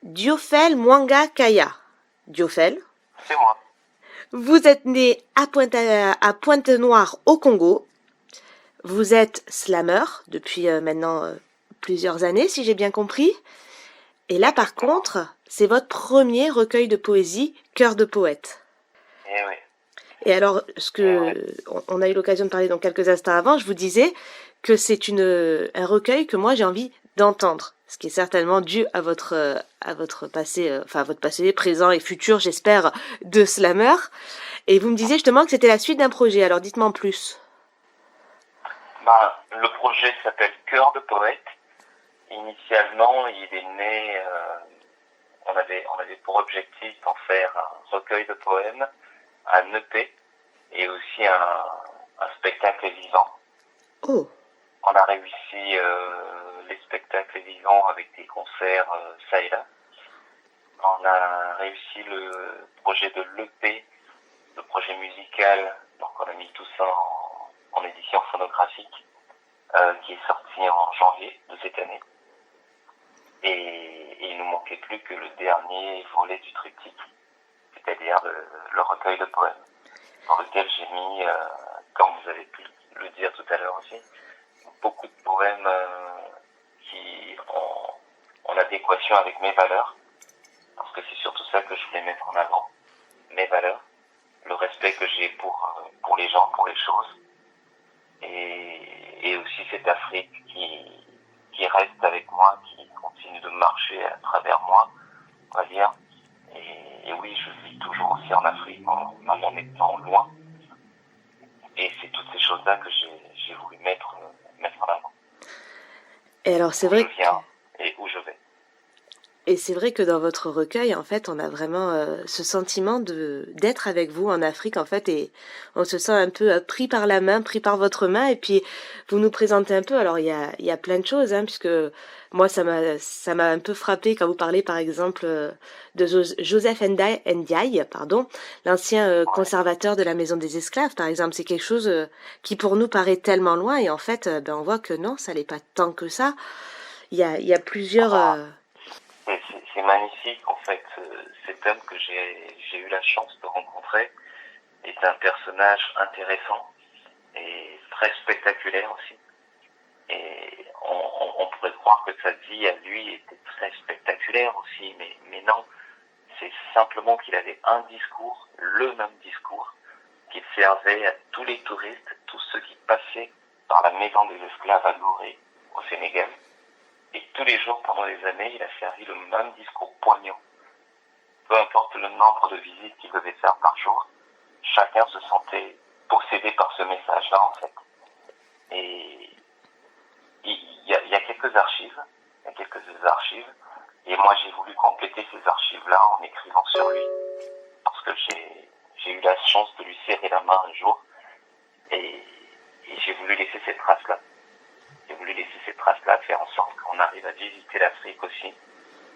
Diofel Mwanga Kaya. Diofel, C'est moi. vous êtes né à Pointe-Noire au Congo. Vous êtes slammer depuis maintenant plusieurs années, si j'ai bien compris. Et là, par contre, c'est votre premier recueil de poésie, Cœur de poète. Eh oui. Et alors, on a eu l'occasion de parler donc quelques instants avant, je vous disais que c'est un recueil que moi j'ai envie d'entendre, ce qui est certainement dû à votre passé, enfin votre passé présent et futur, j'espère, de slammer. Et vous me disiez justement que c'était la suite d'un projet. Alors dites-moi en plus. Le projet s'appelle Cœur de poète. Initialement, il est né, on avait pour objectif d'en faire un recueil de poèmes, un EP et aussi un spectacle vivant. Oh. On a réussi les spectacles vivants avec des concerts ça et là. On a réussi le projet de l'EP, le projet musical, donc on a mis tout ça en édition phonographique, qui est sorti en janvier de cette année. Et il nous manquait plus que le dernier volet du triptyque, c'est-à-dire le recueil de poèmes, dans lequel j'ai mis, comme vous avez pu le dire tout à l'heure aussi, beaucoup de poèmes qui ont en adéquation avec mes valeurs, parce que c'est surtout ça que je voulais mettre en avant, mes valeurs, le respect que j'ai pour les gens, pour les choses, et aussi cette Afrique qui reste avec moi, qui continue de marcher à travers moi, on va dire. Et oui, je vis toujours aussi en Afrique, même en étant loin. Et c'est toutes ces choses-là que j'ai voulu mettre en avant. Et alors c'est vrai que... D'où je viens et où je vais. Et c'est vrai que dans votre recueil, en fait, on a vraiment ce sentiment d'être avec vous en Afrique, en fait, et on se sent un peu pris par la main, pris par votre main, et puis vous nous présentez un peu. Alors il y a plein de choses, hein, puisque moi ça m'a un peu frappé quand vous parlez, par exemple, de Joseph Ndiaye, pardon, l'ancien conservateur de la Maison des Esclaves, par exemple. C'est quelque chose qui pour nous paraît tellement loin, et en fait, ben on voit que non, ça n'est pas tant que ça. Il y a plusieurs C'est magnifique, en fait. Cet homme que j'ai eu la chance de rencontrer est un personnage intéressant et très spectaculaire aussi. Et on pourrait croire que sa vie à lui était très spectaculaire aussi, mais non. C'est simplement qu'il avait un discours, le même discours, qu'il servait à tous les touristes, tous ceux qui passaient par la maison des esclaves à Gorée, au Sénégal. Et tous les jours, pendant des années, il a servi le même discours poignant. Peu importe le nombre de visites qu'il devait faire par jour, chacun se sentait possédé par ce message-là, en fait. Et il y a quelques archives, et moi j'ai voulu compléter ces archives-là en écrivant sur lui, parce que j'ai eu la chance de lui serrer la main un jour, et j'ai voulu laisser cette trace-là. J'ai voulu laisser cette trace-là, faire en sorte qu'on arrive à visiter l'Afrique aussi,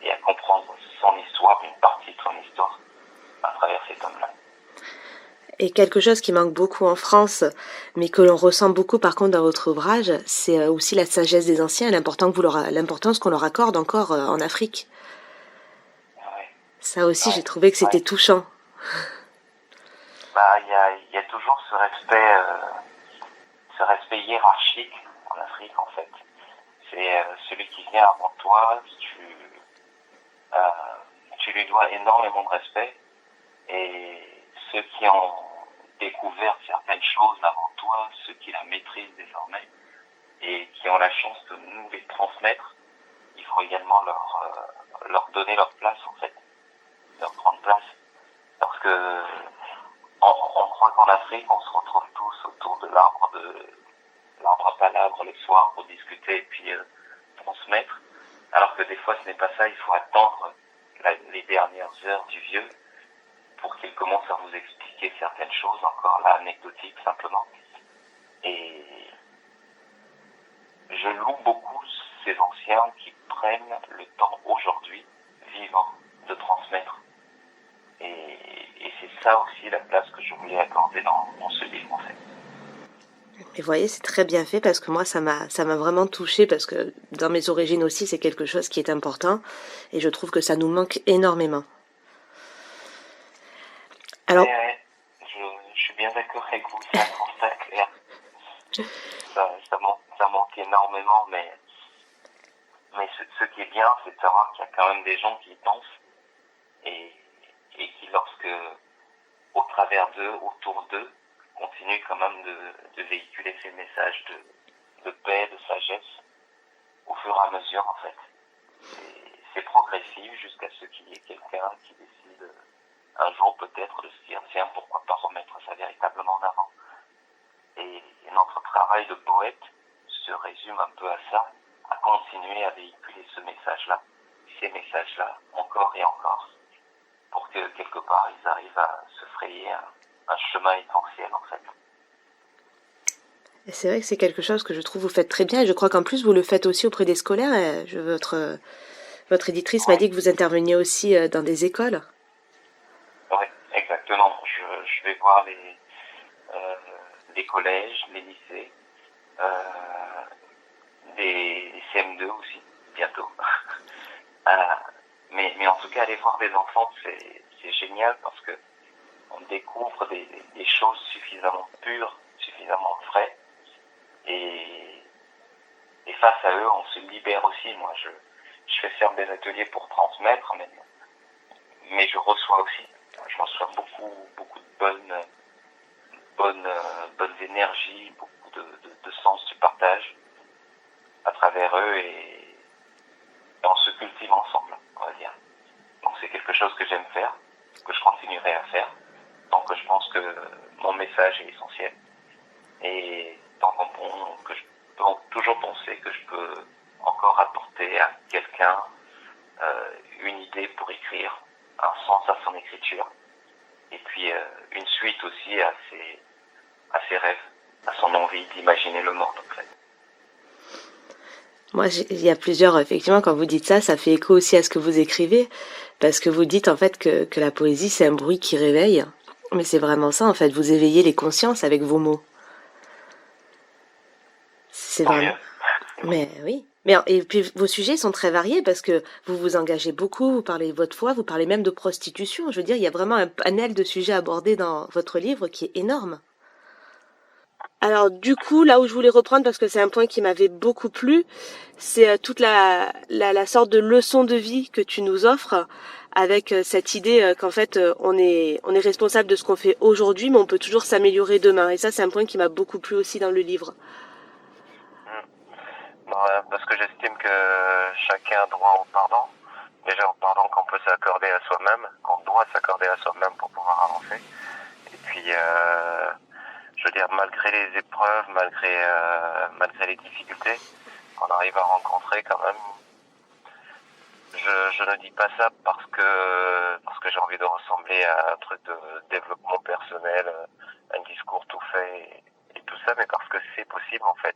et à comprendre son histoire, une partie de son histoire, à travers cet homme-là. Et quelque chose qui manque beaucoup en France, mais que l'on ressent beaucoup par contre dans votre ouvrage, c'est aussi la sagesse des anciens et l'importance qu'on leur accorde encore en Afrique. Ouais. Ça aussi, j'ai trouvé que c'était touchant. Il y a toujours ce respect hiérarchique en Afrique, en fait. C'est celui qui vient avant toi, tu lui dois énormément de respect, et ceux qui ont découvert certaines choses avant toi, ceux qui la maîtrisent désormais et qui ont la chance de nous les transmettre, il faut également leur donner leur place, en fait, leur prendre place, parce que on croit qu'en Afrique on se retrouve tous autour de l'arbre à palabres le soir pour discuter et puis transmettre, alors que des fois ce n'est pas ça. Il faut attendre les dernières heures du vieux pour qu'il commence à vous expliquer certaines choses, encore là anecdotiques simplement. Et je loue beaucoup ces anciens qui prennent le temps aujourd'hui, vivant, de transmettre. Et c'est ça aussi la place que je voulais accorder dans ce livre, en fait. Et vous voyez, c'est très bien fait parce que moi, ça m'a vraiment touchée parce que dans mes origines aussi, c'est quelque chose qui est important et je trouve que ça nous manque énormément. Alors, Je suis bien d'accord avec vous, c'est un constat clair. Ça manque énormément, mais ce qui est bien, c'est de savoir qu'il y a quand même des gens qui y pensent et, et qui, lorsque, au travers d'eux, autour d'eux, continuent quand même de véhiculer ces messages de paix, de sagesse, au fur et à mesure, en fait. C'est progressif jusqu'à ce qu'il y ait quelqu'un qui décide un jour peut-être de se dire tiens, pourquoi pas remettre ça véritablement en avant. Et notre travail de poète se résume un peu à ça, à continuer à véhiculer ce message-là, ces messages-là, encore et encore, pour que quelque part ils arrivent à se frayer un chemin essentiel en fait. c'est vrai que c'est quelque chose que je trouve vous faites très bien et je crois qu'en plus vous le faites aussi auprès des scolaires. Votre éditrice m'a Oui, dit que vous interveniez aussi dans des écoles. ouais, exactement. Je vais voir euh, les collèges, les lycées, euh, des CM2 aussi, bientôt. Euh, mais en tout cas, aller voir des enfants, c'est génial parce que on découvre des choses suffisamment pures, suffisamment vraies, et, et face à eux, on se libère aussi. Moi, je fais faire des ateliers pour transmettre, mais je reçois aussi. Je reçois beaucoup de bonnes énergies, beaucoup de sens du partage à travers eux et on se cultive ensemble, on va dire. Donc c'est quelque chose que j'aime faire, que je continuerai à faire, tant que je pense que mon message est essentiel et tant que je peux toujours penser que je peux encore apporter à quelqu'un une idée pour écrire, un sens à son écriture et puis une suite aussi à ses rêves, à son envie d'imaginer le monde en fait. Moi, il y a plusieurs, effectivement, quand vous dites ça, ça fait écho aussi à ce que vous écrivez, parce que vous dites en fait que la poésie, c'est un bruit qui réveille. Mais c'est vraiment ça, en fait, vous éveillez les consciences avec vos mots. C'est Tant vraiment. mieux. Mais oui. Mais et puis vos sujets sont très variés parce que vous vous engagez beaucoup, vous parlez de votre foi, vous parlez même de prostitution. Je veux dire, il y a vraiment un panel de sujets abordés dans votre livre qui est énorme. Alors du coup, là où je voulais reprendre, parce que c'est un point qui m'avait beaucoup plu, c'est toute la sorte de leçon de vie que tu nous offres, avec cette idée qu'en fait on est responsable de ce qu'on fait aujourd'hui, mais on peut toujours s'améliorer demain. Et ça, c'est un point qui m'a beaucoup plu aussi dans le livre. Parce que j'estime que chacun a droit au pardon. Déjà au pardon qu'on peut s'accorder à soi-même, qu'on doit s'accorder à soi-même pour pouvoir avancer. Et puis, je veux dire, malgré les épreuves, malgré les difficultés qu'on arrive à rencontrer quand même, je ne dis pas ça parce que j'ai envie de ressembler à un truc de développement personnel, un discours tout fait et tout ça, mais parce que c'est possible en fait.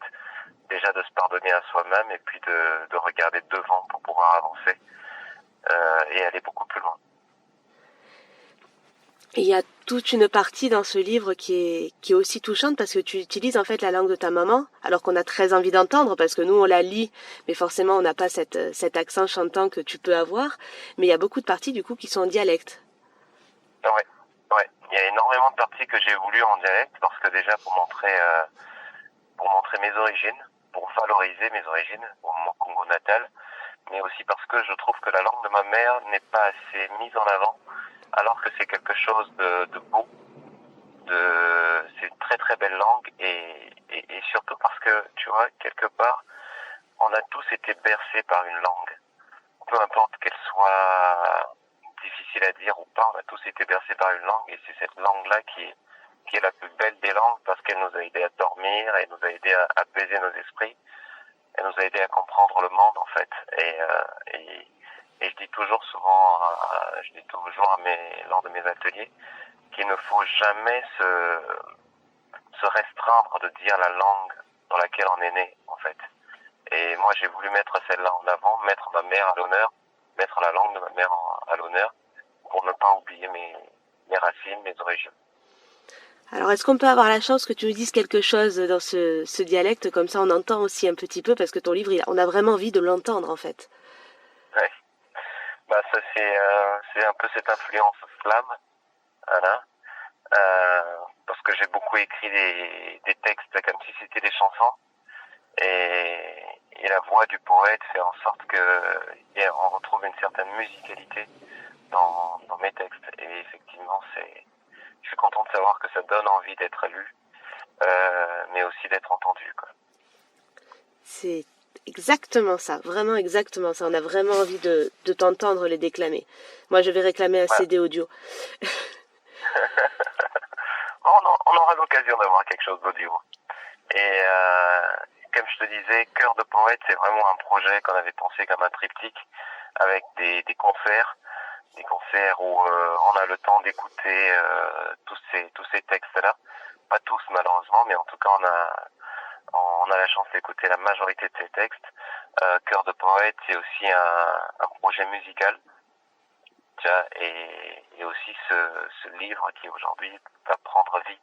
Déjà de se pardonner à soi-même et puis de regarder devant pour pouvoir avancer et aller beaucoup plus loin. Et il y a toute une partie dans ce livre qui est aussi touchante parce que tu utilises en fait la langue de ta maman, alors qu'on a très envie d'entendre parce que nous on la lit, mais forcément on n'a pas cet accent chantant que tu peux avoir. Mais il y a beaucoup de parties du coup qui sont en dialecte. Ouais, ouais. Il y a énormément de parties que j'ai voulu en dialecte parce que déjà pour montrer mes origines, pour valoriser mes origines, mon Congo natal, mais aussi parce que je trouve que la langue de ma mère n'est pas assez mise en avant, alors que c'est quelque chose de beau, c'est une très très belle langue et surtout parce que tu vois quelque part on a tous été bercés par une langue, peu importe qu'elle soit difficile à dire ou pas, on a tous été bercés par une langue et c'est cette langue-là qui est la plus belle des langues parce qu'elle nous a aidé à dormir, elle nous a aidé à apaiser nos esprits, elle nous a aidé à comprendre le monde en fait. Et je dis toujours souvent, je dis toujours lors de mes ateliers, qu'il ne faut jamais se restreindre de dire la langue dans laquelle on est né en fait. Et moi, j'ai voulu mettre celle-là en avant, mettre ma mère à l'honneur, mettre la langue de ma mère à l'honneur, pour ne pas oublier mes racines, mes origines. Alors, est-ce qu'on peut avoir la chance que tu nous dises quelque chose dans ce dialecte, comme ça on entend aussi un petit peu, parce que ton livre, on a vraiment envie de l'entendre en fait. Ouais. Bah ça c'est un peu cette influence slam, voilà. Parce que j'ai beaucoup écrit des textes comme si c'était des chansons et la voix du poète fait en sorte que on retrouve une certaine musicalité dans mes textes et effectivement je suis content de savoir que ça donne envie d'être lu, mais aussi d'être entendu, quoi. C'est exactement ça, vraiment exactement ça. On a vraiment envie de t'entendre les déclamer. Moi, je vais réclamer un Voilà. CD audio. On aura l'occasion d'avoir quelque chose d'audio. Et comme je te disais, Cœur de poète, c'est vraiment un projet qu'on avait pensé comme un triptyque avec des concerts où on a le temps d'écouter tous ces textes-là. Pas tous malheureusement, mais en tout cas on a la chance d'écouter la majorité de ces textes. Cœur de poète, c'est aussi un projet musical, tu vois, et aussi ce livre qui aujourd'hui va prendre vie.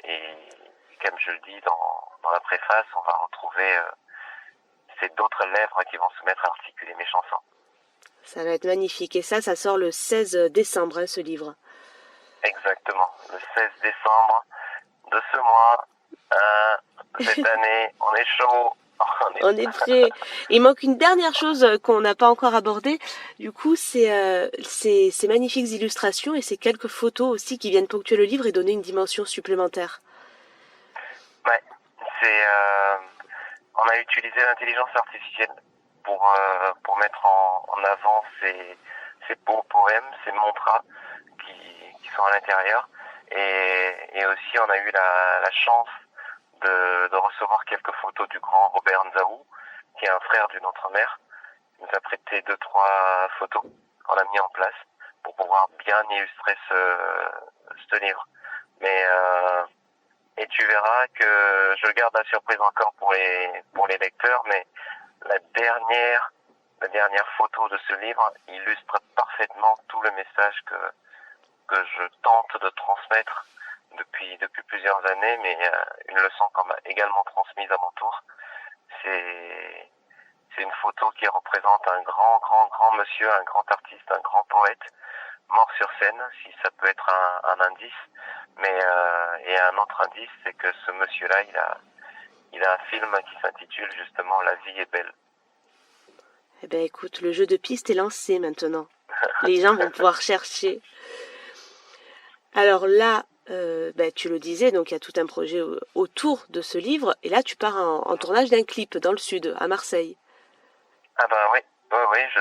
Et comme je le dis dans la préface, on va retrouver ces d'autres lèvres qui vont se mettre à articuler mes chansons. Ça va être magnifique. Et ça sort le 16 décembre, hein, ce livre. Exactement. Le 16 décembre de ce mois, cette année, on est chaud. On est prêt. Il manque une dernière chose qu'on n'a pas encore abordée. Du coup, c'est ces magnifiques illustrations et ces quelques photos aussi qui viennent ponctuer le livre et donner une dimension supplémentaire. Ouais, on a utilisé l'intelligence artificielle pour mettre en avant ces beaux poèmes, ces mantras qui sont à l'intérieur. Et aussi, on a eu la chance de recevoir quelques photos du grand Robert Nzaou, qui est un frère d'une autre mère. Il nous a prêté 2-3 photos qu'on a mis en place pour pouvoir bien illustrer ce livre. Mais et tu verras que je garde la surprise encore pour les lecteurs, mais la dernière photo de ce livre illustre parfaitement tout le message que je tente de transmettre depuis plusieurs années, mais une leçon qu'on m'a également transmise à mon tour. C'est une photo qui représente un grand monsieur, un grand artiste, un grand poète, mort sur scène, si ça peut être un indice. Mais et un autre indice, c'est que ce monsieur-là, il a un film qui s'intitule justement La vie est belle. Eh ben écoute, le jeu de piste est lancé maintenant. Les gens vont pouvoir chercher. Alors là, tu le disais, donc il y a tout un projet autour de ce livre, et là tu pars en tournage d'un clip dans le sud, à Marseille. Ah ben oui, oui, je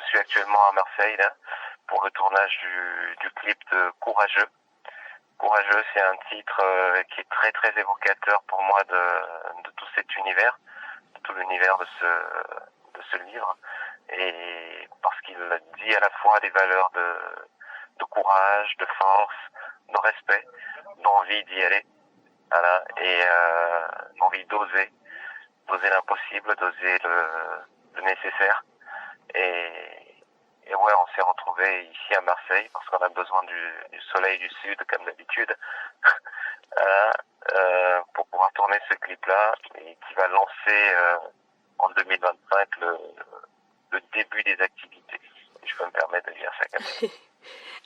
suis actuellement à Marseille là pour le tournage du clip de Courageux. Courageux, c'est un titre qui est très très évocateur pour moi de tout cet univers, de tout l'univers de ce livre, et parce qu'il dit à la fois des valeurs de courage, de force, de respect, d'envie d'y aller, voilà, et d'envie d'oser l'impossible, d'oser le nécessaire. Et ouais, on s'est retrouvés ici à Marseille parce qu'on a besoin du soleil du sud, comme d'habitude, pour pouvoir tourner ce clip-là, et qui va lancer en 2025 le début des activités. Je peux me permettre de dire ça comme ça.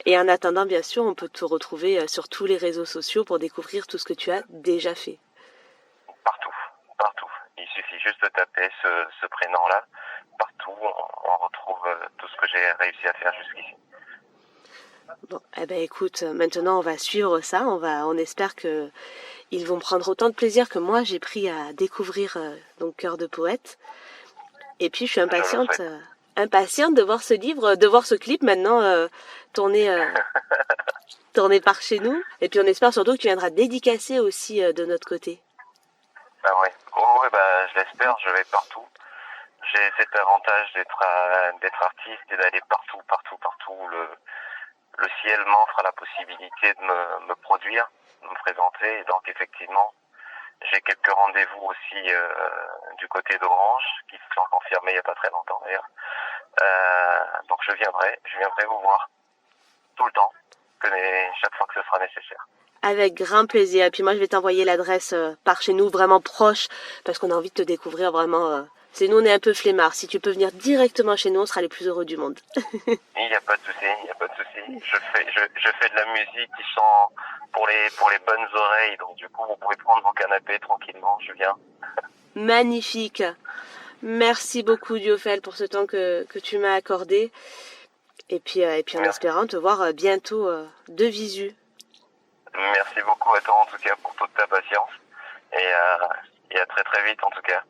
Et en attendant, bien sûr, on peut te retrouver sur tous les réseaux sociaux pour découvrir tout ce que tu as déjà fait. Partout, partout. Il suffit juste de taper ce prénom-là. Partout, on retrouve tout ce que j'ai réussi à faire jusqu'ici. Bon, eh ben écoute, maintenant on va suivre ça, on espère que ils vont prendre autant de plaisir que moi j'ai pris à découvrir donc Cœur de poète. Et puis je suis impatiente de voir ce livre, de voir ce clip maintenant tourné tourné par chez nous. Et puis on espère surtout que tu viendras dédicacer aussi de notre côté. Ah ouais. Oh ouais, bah je l'espère, je vais partout. J'ai cet avantage d'être artiste et d'aller partout où le ciel m'offre la possibilité de me produire, de me présenter. Et donc effectivement, j'ai quelques rendez-vous aussi du côté d'Orange qui se sont confirmés il n'y a pas très longtemps d'ailleurs. Donc je viendrai vous voir tout le temps, chaque fois que ce sera nécessaire. Avec grand plaisir. Et puis moi, je vais t'envoyer l'adresse par chez nous, vraiment proche, parce qu'on a envie de te découvrir vraiment. C'est nous, on est un peu flemmards. Si tu peux venir directement chez nous, on sera les plus heureux du monde. Il n'y a pas de souci, il n'y a pas de souci. Je fais de la musique qui sont pour les bonnes oreilles, donc du coup, vous pouvez prendre vos canapés tranquillement, je viens. Magnifique. Merci beaucoup, Diofel, pour ce temps que tu m'as accordé. Et puis en Merci. espérant te voir bientôt de visu. Merci beaucoup à toi en tout cas pour toute ta patience et à très très vite en tout cas.